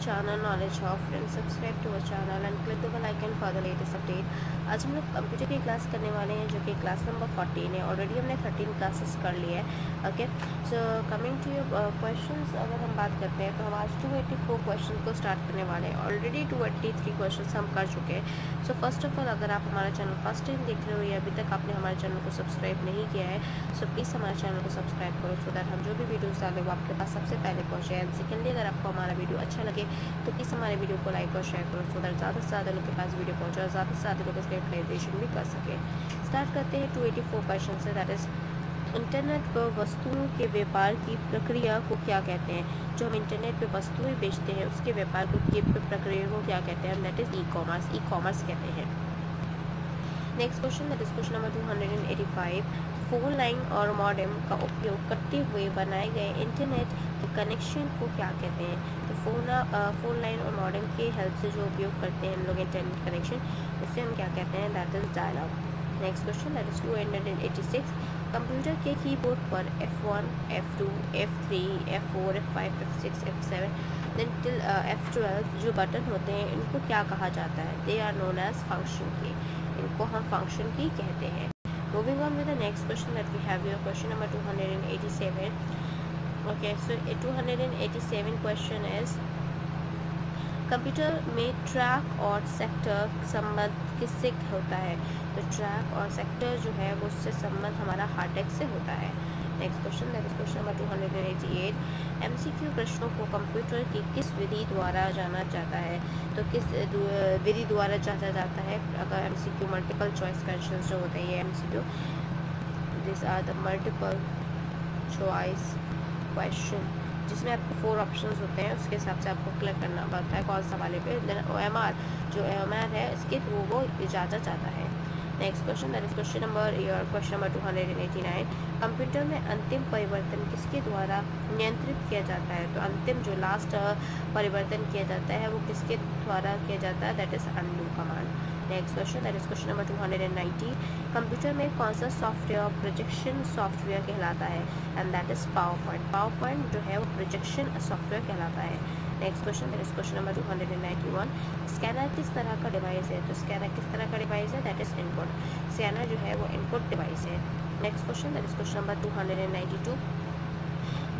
channel Knowledge of Friends. Subscribe to our channel and click the bell icon for the latest update. आज हम लोग computer की class करने वाले हैं जो कि क्लास नंबर 14 है. ऑलरेडी हमने 13 क्लासेस कर लिए हैं. Okay, so coming to your questions, अगर हम बात करते हैं तो हम आज 284 क्वेश्चन को स्टार्ट करने वाले हैं. ऑलरेडी 283 क्वेश्चन हम कर चुके हैं. सो फर्स्ट ऑफ ऑल, अगर आप हमारा चैनल फर्स्ट टाइम देख रहे हो या अभी तक आपने हमारे चैनल को सब्सक्राइब नहीं किया है, सो प्लीज़ हमारे चैनल को सब्सक्राइब करो सो दैट हम जो भी वीडियोस डालें वो आपके पास सबसे पहले पहुँचे. एंड सेकेंडली, अगर आपको हमारा वीडियो अच्छा लगे तो प्लीज़ हमारे वीडियो को लाइक और शेयर करो सो दैट ज़्यादा से ज़्यादा लोग के पास वीडियो पहुँचे और ज़्यादा से ज़्यादा लोग इसका यूटिलाइजेशन भी कर सकें. स्टार्ट करते हैं 284 क्वेश्चन से. दैट इज़, इंटरनेट पर वस्तुओं के व्यापार की प्रक्रिया को क्या कहते हैं. जो हम इंटरनेट पे वस्तुएं बेचते हैं उसके व्यापार को की प्रक्रिया को क्या कहते हैं. That is e commerce. E commerce कहते हैं. Next question, that is question number 285. Phone line और मॉडेम का उपयोग करते हुए बनाए गए इंटरनेट के कनेक्शन को क्या कहते हैं. तो फोन लाइन और मॉडेम के हेल्प से जो उपयोग करते हैं हम लोग इंटरनेट कनेक्शन, उसे हम क्या कहते हैं. That is dialogue. Next question, that is 286. Computer के कीबोर्ड पर F1, F2, F3, F4, F5, F6, F7 then till F12 जो बटन होते हैं इनको क्या कहा जाता है. They are known as function key. इनको हम फंक्शन की कहते हैं. Moving on with the next question, that we have your question number 287. Okay, so 287 question is, computer में ट्रैक और सेक्टर संबंध किससे होता है. तो ट्रैक और सेक्टर जो है वो उससे संबंध हमारा हार्ड डिस्क से होता है. Next question, that is question number 288. MCQ प्रश्नों को कंप्यूटर की किस विधि द्वारा जाना जाता है. तो किस विधि द्वारा जाना जाता है. अगर MCQ मल्टीपल चॉइस क्वेश्चन जो होते हैं ये MCQ, this are the multiple choice question जिसमें आपको 4 ऑप्शंस होते हैं. उसके हिसाब से आपको क्लिक करना पड़ता है कौन सा वाले पे. देन OMR जो OMR है इसके थ्रू वो इजाज़त जाता है. Next question, that is question number 289. Computer में अंतिम परिवर्तन किसके द्वारा नियंत्रित किया जाता है. तो अंतिम जो लास्ट परिवर्तन किया जाता है वो किसके द्वारा किया जाता है. That is undo command. Next question, that is question number 290. Computer में कौन सा सॉफ्टवेयर प्रोजेक्शन सॉफ्टवेयर कहलाता है. And that is power point. Power point जो है वो प्रोजेक्शन सॉफ्टवेयर कहलाता है. Next question, that is question number 291. Scanner किस तरह का डिवाइस है. तो स्कैनर किस तरह का डिवाइस है. That is input. स्कैनर जो है वो इनपुट डिवाइस है. Next question, that is question number 292.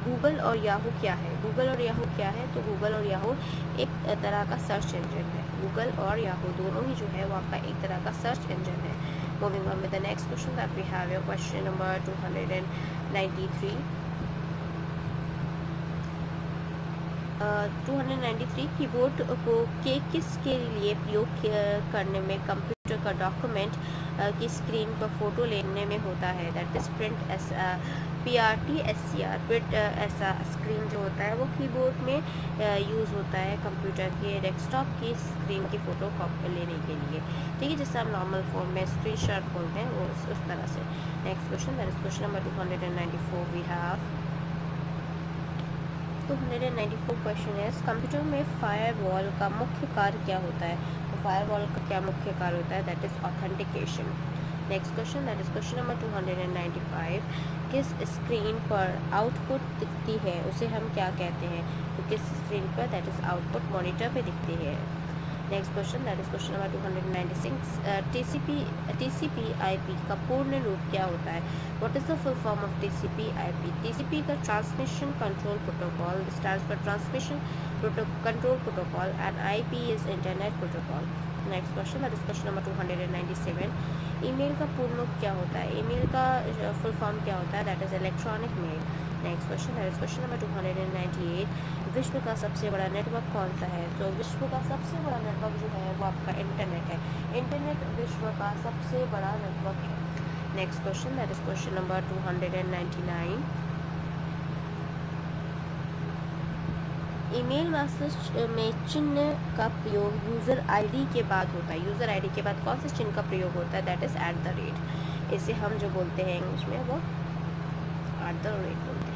Google और याहू क्या है. गूगल और याहू क्या है. तो गूगल और याहू एक तरह का सर्च इंजन है. गूगल और याहू दोनों ही जो है वो आपका एक तरह का सर्च इंजन है. Moving on with the next question, that we have your question number 293. 293 keyboard को किसके लिए प्रयोग करने में कंप्यूटर का डॉक्यूमेंट की स्क्रीन पर फोटो लेने में होता है. That is print S PRT SCR. Print ऐसा स्क्रीन जो होता है वो कीबोर्ड में यूज़ होता है कंप्यूटर के डेस्कटॉप की स्क्रीन की फ़ोटो कॉपी लेने के लिए. ठीक है, जिससे हम नॉर्मल फॉर्म में स्क्रीन शॉट बोलते हैं वो उस तरह से. Next question, that is question number 294. We have 294 question है, कंप्यूटर में फायरवॉल का मुख्य कार्य क्या होता है. तो फायरवॉल का क्या मुख्य कार्य होता है. That is authentication. Next question, that is question number 295. किस स्क्रीन पर आउटपुट दिखती है उसे हम क्या कहते हैं. तो किस स्क्रीन पर. दैट इज आउटपुट मॉनिटर पे दिखती है. Next question, that is question number 296. TCP/IP का पूर्ण रूप क्या होता है. What is the full form of TCP/IP. TCP का transmission control protocol, stands for transmission control protocol, and IP is internet protocol. Next question, that is question number 297. Email का पूर्ण रूप क्या होता है. ईमेल का फुल फॉर्म क्या होता है. That is electronic mail. Next question, that is question number 298. विश्व का सबसे बड़ा नेटवर्क कौन सा है. तो विश्व का सबसे बड़ा नेटवर्क जो है वो आपका इंटरनेट है. इंटरनेट विश्व का सबसे बड़ा नेटवर्क है. Next question, that is question number 299. Email message में चिन्ह का प्रयोग यूज़र ID के बाद होता है. यूज़र ID के बाद कौन से चिन्ह का प्रयोग होता है. दैट इज़ @ इसे हम जो बोलते हैं इंग्लिश में वो @ बोलते हैं.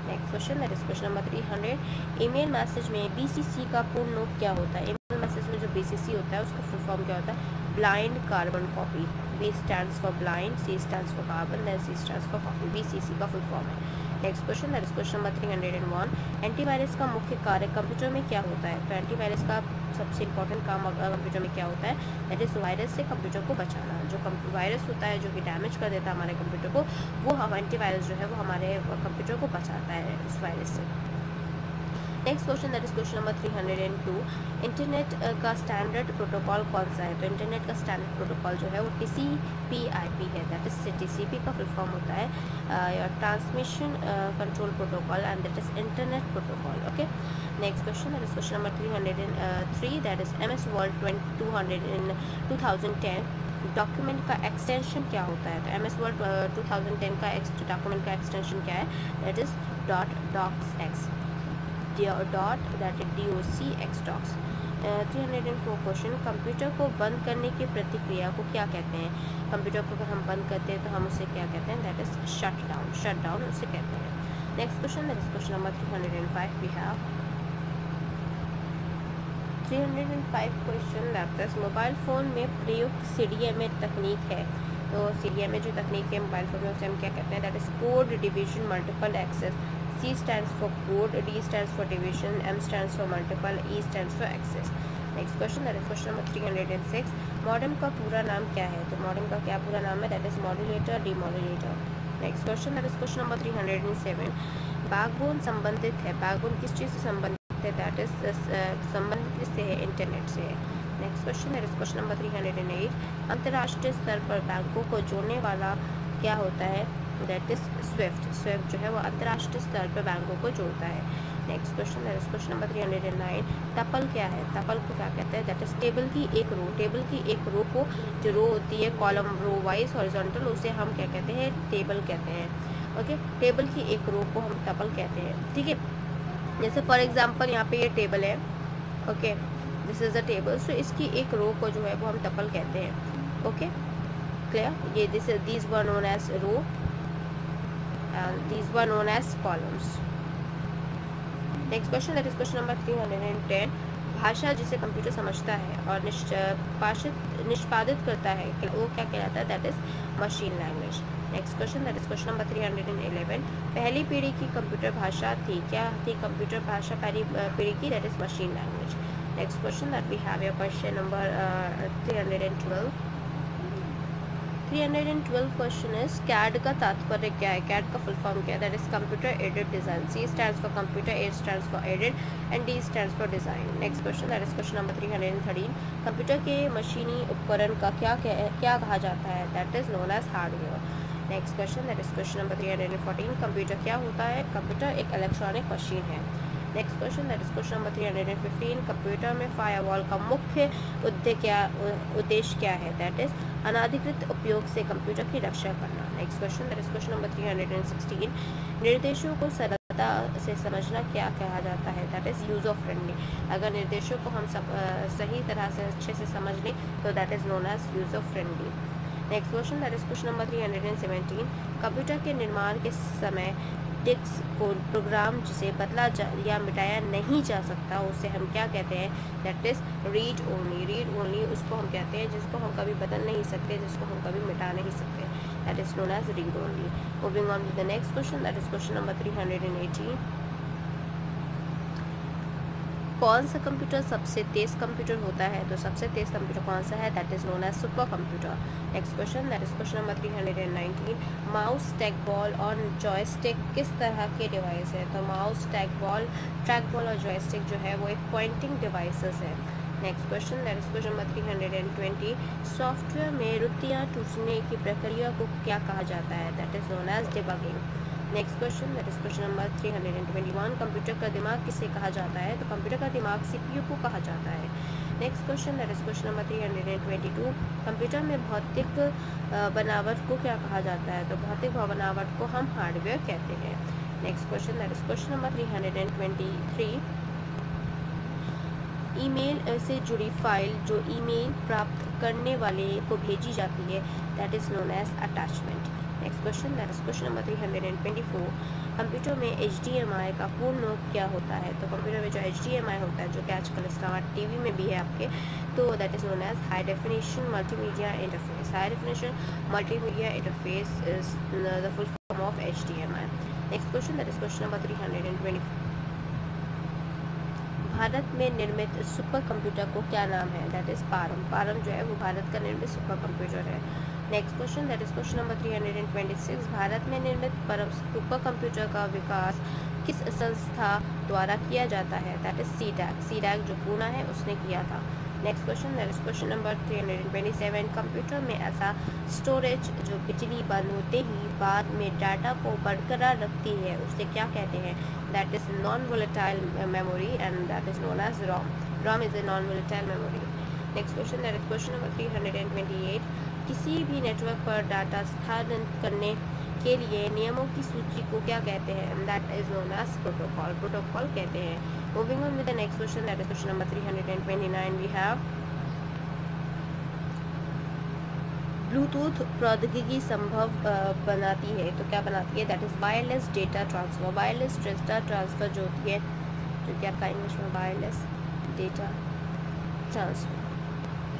Next question, that is question number 300. Email message में BCC का पूर्ण रूप क्या होता है. ईमेल मैसेज में जो BCC होता है उसका फुल फॉर्म क्या होता है. blind carbon copy. B stands for blind, C stands for carbon, then C stands for copy. BCC का फुल फॉर्म है। Next question, that is question number 301। Antivirus का मुख्य कार्य कंप्यूटर में क्या होता है? तो एंटीवायरस का सबसे इंपॉर्टेंट काम कंप्यूटर में क्या होता है? दैट इज वायरस से कंप्यूटर को बचाना। जो वायरस होता है जो कि डैमेज कर देता है हमारे कंप्यूटर को, वो हम एंटीवायरस जो है वो हमारे कंप्यूटर को बचाता है उस वायरस से। Next question, that is question number 302। Internet का स्टैंडर्ड प्रोटोकॉल कौन सा है? तो इंटरनेट का स्टैंडर्ड प्रोटोकॉल जो है वो TCP/IP है। दैट इज TCP का फुल फॉर्म होता है transmission control protocol, and that is internet protocol. Okay, next question, that is question number 303। That is MS Word 2010 document का एक्सटेंशन क्या होता है? तो MS Word 2010 का डॉक्यूमेंट का एक्सटेंशन क्या है? That is .docx .docx। 304 question, computer को बंद करने की प्रतिक्रिया को क्या कहते हैं? कंप्यूटर को अगर हम बंद करते हैं तो हम उसे क्या कहते हैं? दैट इज शट डाउन उसे कहते हैं। Next question, that is question number 305। We have 305 question, that is mobile phone में प्रयुक्त CDMA तकनीक है। तो CDMA जो तकनीक है मोबाइल फ़ोन में उसे हम क्या कहते हैं? That is code division multiple access. C stands for code, D stands for division, M stands for multiple, E stands for access. Next question, that is question number 306. Modem का पूरा नाम क्या है? तो मॉडेम का क्या पूरा नाम है? That is modulator, demodulator. Next question, that is question number 307। Backbone संबंधित है, बैकबोन किस चीज़ से संबंधित है? दैट इज संबंधित किससे है? इंटरनेट से है। Next question, that is question number 308। अंतर्राष्ट्रीय स्तर पर बैंकों को जोड़ने वाला क्या होता है? That is Swift. स्विफ्ट जो है वो अंतर्राष्ट्रीय स्तर पर बैंकों को जोड़ता है। Next question, that is question number 309। Tuple क्या है? टपल को क्या कहते हैं? दैट इज टेबल की एक रो। टेबल की एक रो को, जो रो होती है कॉलम रो वाइज हॉरिजॉन्टल, उसे हम क्या कहते हैं? टेबल कहते हैं। ओके, टेबल की एक रो को हम टपल कहते हैं। ठीक है, जैसे फॉर एग्जाम्पल यहाँ पे ये टेबल है। Okay, this is a table, so इसकी एक रो को जो है वो हम टपल कहते हैं। Okay, clear? ये this were known as row and these were known as columns. Next question, that is question number 310. भाषा जिसे कंप्यूटर समझता है और निष्पादित करता है वो क्या कहलाता है? That is machine language. Next question, that is question number 311। पहली पीढ़ी की कंप्यूटर भाषा थी, क्या थी कंप्यूटर भाषा पहली पीढ़ी की? That is machine language. Next question, that we have your question number 312। 312 question is CAD का तात्पर्य क्या है? CAD का फुल फॉर्म क्या है? That is computer aided design. C stands for computer, A stands for aided, and D stands for design. Next question, that is question number 313। Computer के मशीनी उपकरण का क्या कहा जाता है? That is known as hardware. Next question, that is question number 314। Computer क्या होता है? कंप्यूटर एक इलेक्ट्रॉनिक मशीन है। Next question, that is question number 315। Computer में फायरवॉल का मुख्य उद्देश्य क्या है? दैट इज अनाधिकृत उपयोग से कंप्यूटर की रक्षा करना। Next question, that is question number 316। निर्देशों को सरलता से समझना क्या कहा जाता है? That is use of friendly. अगर निर्देशों को हम सही तरह से अच्छे से समझ लें तो that is known as use of friendly. Next question, that is question number 317। Computer के निर्माण के समय डिस्क को प्रोग्राम जिसे बदला या मिटाया नहीं जा सकता उसे हम क्या कहते हैं? That is read only. Read only उसको हम कहते हैं जिसको हम कभी बदल नहीं सकते, जिसको हम कभी मिटा नहीं सकते। That is known as read only. Moving on to the next question, that is question number 318। कौन सा कंप्यूटर सबसे तेज़ कंप्यूटर होता है? तो सबसे तेज़ कंप्यूटर कौन सा है? That is known as super computer. Next question, that is question number 319। Mouse, track ball और जॉयस्टिक किस तरह के डिवाइस है? तो माउस, ट्रैक बॉल और जॉयस्टिक जो है वो एक पॉइंटिंग डिवाइसेस है। Next question, that is question number 320। Software में त्रुटियां टूटने की प्रक्रिया को क्या कहा जाता है? That is known as debugging. Next question, that is question number 321। Computer का दिमाग किसे कहा जाता है? तो कंप्यूटर का दिमाग CPU को कहा जाता है। Next question, that is question number 322। Computer में भौतिक बनावट को क्या कहा जाता है? तो भौतिक बनावट को हम हार्डवेयर कहते हैं। Next question, that is question number 323। Email से जुड़ी फाइल जो ईमेल प्राप्त करने वाले को भेजी जाती है that is known as attachment. Next question that is question number 324, computer में HDMI का पूर्ण रूप क्या होता है? तो कंप्यूटर में जो HDMI होता है, जो कि आजकल स्मार्ट टीवी में भी है आपके, तो that is known as high definition multimedia interface. High definition multimedia interface is the full form of HDMI। Next question that is question number 320, भारत में निर्मित सुपर कंप्यूटर को क्या नाम है? That is पारम। पारम जो है वो भारत का निर्मित सुपर कंप्यूटर है। Next question that is question number 326, Bharat में निर्मित परम सुपर कंप्यूटर का विकास किस संस्था द्वारा किया जाता है? That is CDAC. सीडैक जो पूना है उसने किया था। Next question that is question number 327, computer में ऐसा स्टोरेज जो बिजली बंद होते ही बाद में डाटा को बरकरार रखती है उसे क्या कहते हैं? That is non volatile memory and that is known as ROM। ROM is a non volatile memory. Next question that is question number 328, किसी भी नेटवर्क पर डाटा स्थानांतरित करने के लिए नियमों की सूची को क्या कहते हैं? That is known as protocol. Protocol कहते हैं। Moving on with the next question that is question number 329, we have Bluetooth प्रौद्योगिकी संभव बनाती है, तो क्या बनाती है? That is wireless data transfer. Wireless data transfer जो होती है, जो कि आपका इंग्लिश में wireless data transfer.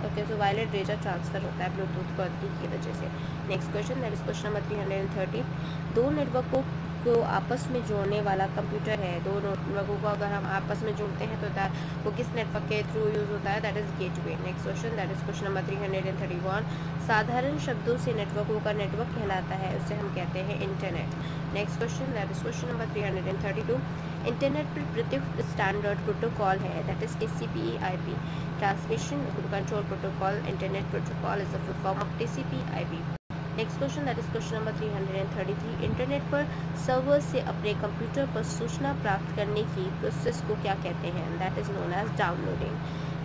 Okay, so wireless data transfer होता है ब्लूटूथ प्रौद्योगिकी की वजह से। Next question that is question number 330, दो नेटवर्कों को आपस में जोड़ने वाला कंप्यूटर है। दो नेटवर्कों को अगर हम आपस में जोड़ते हैं तो वो किस नेटवर्क के थ्रू यूज़ होता है? That is gateway. Next question that is question number 331, साधारण शब्दों से नेटवर्कों का नेटवर्क कहलाता है, उसे हम कहते हैं internet. Next question that is question number 332, internet पर प्रयुक्त स्टैंडर्ड प्रोटोकॉल है, that is TCP/IP। Transmission control protocol internet protocol is the full form of TCP/IP। Next question that is question number 333, internet पर server से अपने computer पर सूचना प्राप्त करने की प्रोसेस को क्या कहते हैं? That is known as downloading.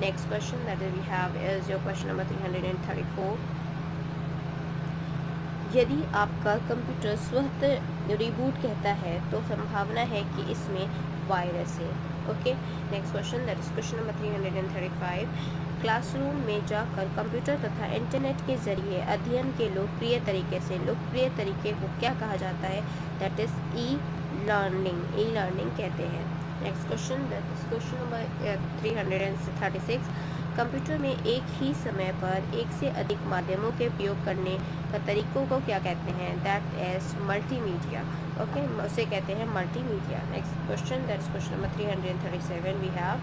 Next question that we have is your question number 334, यदि आपका कंप्यूटर स्वतः रिबूट कहता है तो संभावना है कि इसमें वायरस है। Okay, next question that is question number 335, classroom में जाकर कंप्यूटर तथा इंटरनेट के जरिए अध्ययन के लोकप्रिय तरीके को क्या कहा जाता है? That is e-learning. ई-लर्निंग कहते हैं। Next question that is question number 336, computer में एक ही समय पर एक से अधिक माध्यमों के उपयोग करने का तरीकों को क्या कहते हैं? That is multimedia. ओके, उसे कहते हैं multimedia. Next question that is question number 337, we have,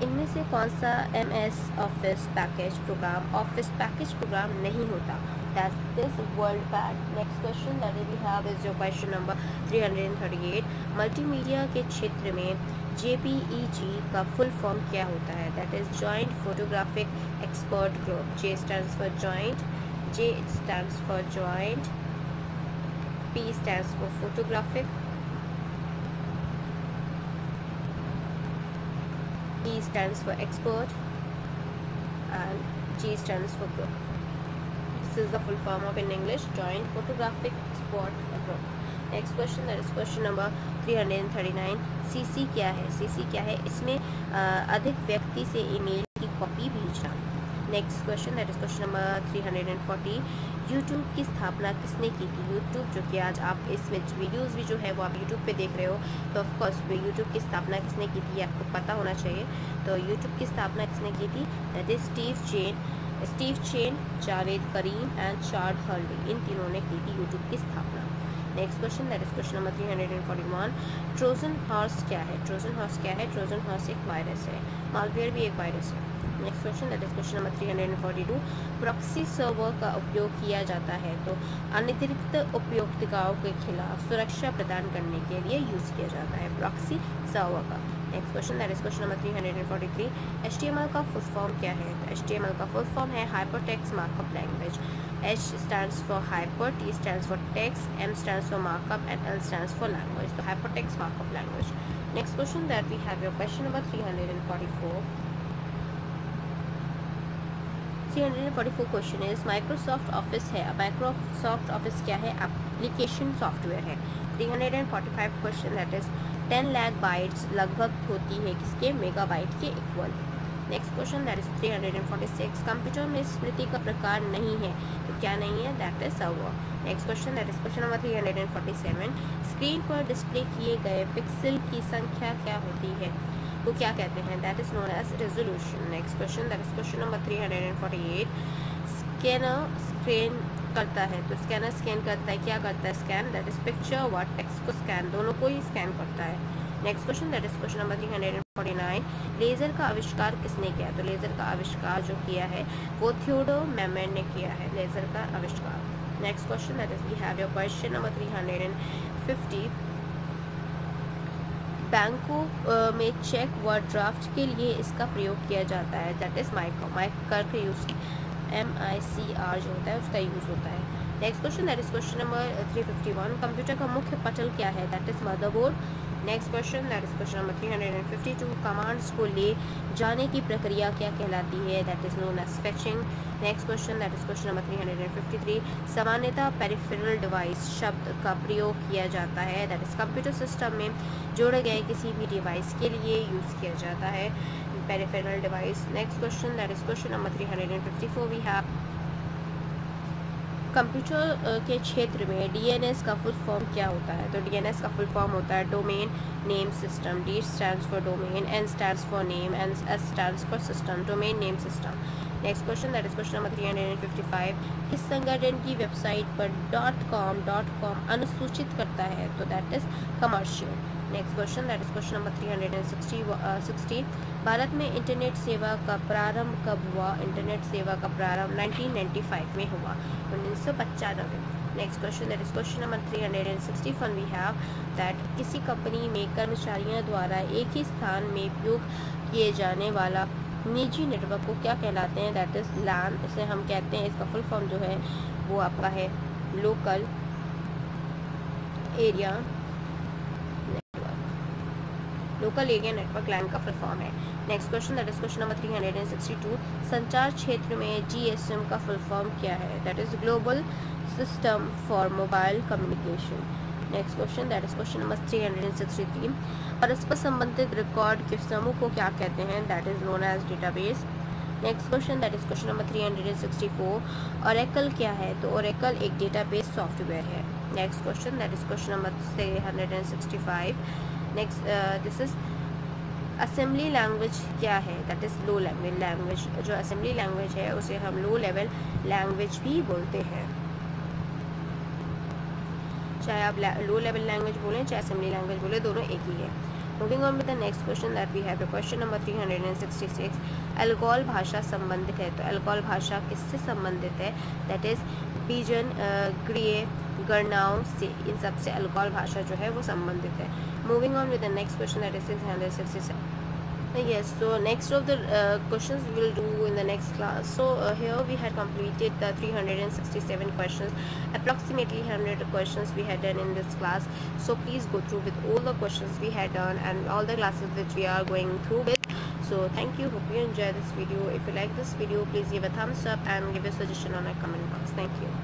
इनमें से कौन सा MS ऑफिस पैकेज प्रोग्राम नहीं होता? That is WorldPad। Next question that we have is your question number 338, multimedia के क्षेत्र में JPEG का फुल फॉर्म क्या होता है? That is joint photographic expert group. J stands for joint, J stands for joint, P stands for photographic, E stands for expert, and G stands for group. This is the full form of in English joint photographic expert group. Next question that is question number 339, CC क्या है? CC क्या है? इसमें अधिक व्यक्ति से email की copy भेजना। Next question that is question number 340, YouTube की स्थापना किसने की थी? यूट्यूब जो कि आज आप इस वीडियोस भी जो है वो आप यूट्यूब पे देख रहे हो, तो ऑफकोर्स यूट्यूब की स्थापना किसने की थी आपको पता होना चाहिए। तो यूट्यूब की स्थापना किसने की थी? That is Steve Chen, Jawed Karim and Charles Hurley, इन तीनों ने की थी यूट्यूब की स्थापना। Next question that is question number 341, Trojan horse क्या है? ट्रोजन हॉर्स क्या है? ट्रोजन हॉर्स एक वायरस है। मालवेयर भी एक वायरस है। Next question that is question number 342, proxy server का उपयोग किया जाता है तो अनधिकृत उपयोगकर्ताओं के खिलाफ सुरक्षा प्रदान करने के लिए यूज़ किया जाता है प्रॉक्सी सर्वर का। Next question that is question number 343, HTML का फुल फॉर्म क्या है? तो HTML का फुल फॉर्म है hypertext markup language. H stands for hyper, T stands for text, M stands for markup and L stands for language. So hypertext markup language. Next question that we have your question number 344. 344 question is Microsoft office है। Microsoft office क्या है? Application software है। 345 question that is 10 lakh bytes लगभग होती है किसके? Megabyte के equal. Next question that is 346, computer में स्मृति का प्रकार नहीं है, तो क्या नहीं है, that is server. Next question that is question number 347, screen पर डिस्प्ले किए गए पिक्सल की संख्या क्या होती है, तो क्या कहते हैं, that is known as resolution. Next question that is question number 348, scanner scan करता है, तो स्कैनर स्कैन करता है, क्या करता है, स्कैन, दैट इज पिक्चर व टेक्स्ट को स्कैन, दोनों को ही स्कैन करता है। Next question that is question number 349, laser का आविष्कार किसने किया, तो लेज़र का आविष्कार जो किया है वो थियोडोर मैमर ने किया है, लेज़र का आविष्कार। Next question that is we have your question number 350, बैंकों में चेक व ड्राफ्ट के लिए इसका प्रयोग किया जाता है, दैट इज माइकर का यूज, MICR जो होता है उसका यूज होता है। Next question that is question number 351, computer का मुख्य पटल क्या है, that is motherboard. Next question that is question number 352, commands को ले जाने की प्रक्रिया क्या कहलाती है, that is known as fetching. Next question that is question number 353, सामान्यतः पेरिफेरल डिवाइस शब्द का प्रयोग किया जाता है, दैट इज कंप्यूटर सिस्टम में जोड़े गए किसी भी डिवाइस के लिए यूज़ किया जाता है, peripheral device. Next question that is question number 354, we have computer के क्षेत्र में DNS का फुल फॉर्म क्या होता है, तो DNS का फुल फॉर्म होता है domain name system, D stands for domain, N stands for name and S stands for system, domain name system. Next question that is question number 355, किस संगठन की वेबसाइट पर .com अनुसूचित करता है, तो that is commercial. Next question that is question number 360, Bharat में internet सेवा का प्रारंभ कब हुआ, इंटरनेट सेवा का प्रारंभ 1995 में हुआ, 1995। Next question that is question number 361, we have that किसी कंपनी में कर्मचारियों द्वारा एक ही स्थान में उपयोग किए जाने वाला निजी नेटवर्क को क्या कहलाते हैं, दैट इज LAN, इसे हम कहते हैं, इसका फुल फॉर्म जो है वो आपका है लोकल एरिया नेटवर्क, LAN का फुल फॉर्म है। Next question that is question number 362, संचार क्षेत्र में GSM का फुल फॉर्म क्या है, that is global system for mobile communication. Next question that is question number 363, परस्पर संबंधित रिकॉर्ड के समूह को क्या कहते हैं, that is known as database. Next question that is question number 364, Oracle क्या है, तो ओरेकल एक डेटाबेस सॉफ्टवेयर है। Next question that is question number 365, next this is assembly language क्या है, that is low level language, जो assembly language है उसे हम लो लेवल लैंग्वेज भी बोलते हैं, चाहे आप लो लेवल लैंग्वेज बोलें चाहे असेंबली लैंग्वेज बोले, दोनों एक ही है। Moving on with the next question that we have question number 366, Algol भाषा संबंधित है, तो अल्गोल भाषा किससे संबंधित है, दैट इज पिजन, ग्रिए, गणनाओं से, इन सब से अल्गोल भाषा जो है वो संबंधित है। Moving on with the next question that is 667, yes, so next of the questions we will do in the next class. So here we had completed the 367 questions, approximately 100 questions we had done in this class. So please go through with all the questions we had done and all the classes which we are going through with. So thank you, hope you enjoy this video. If you like this video, please give a thumbs up and give a suggestion on a comment box. Thank you.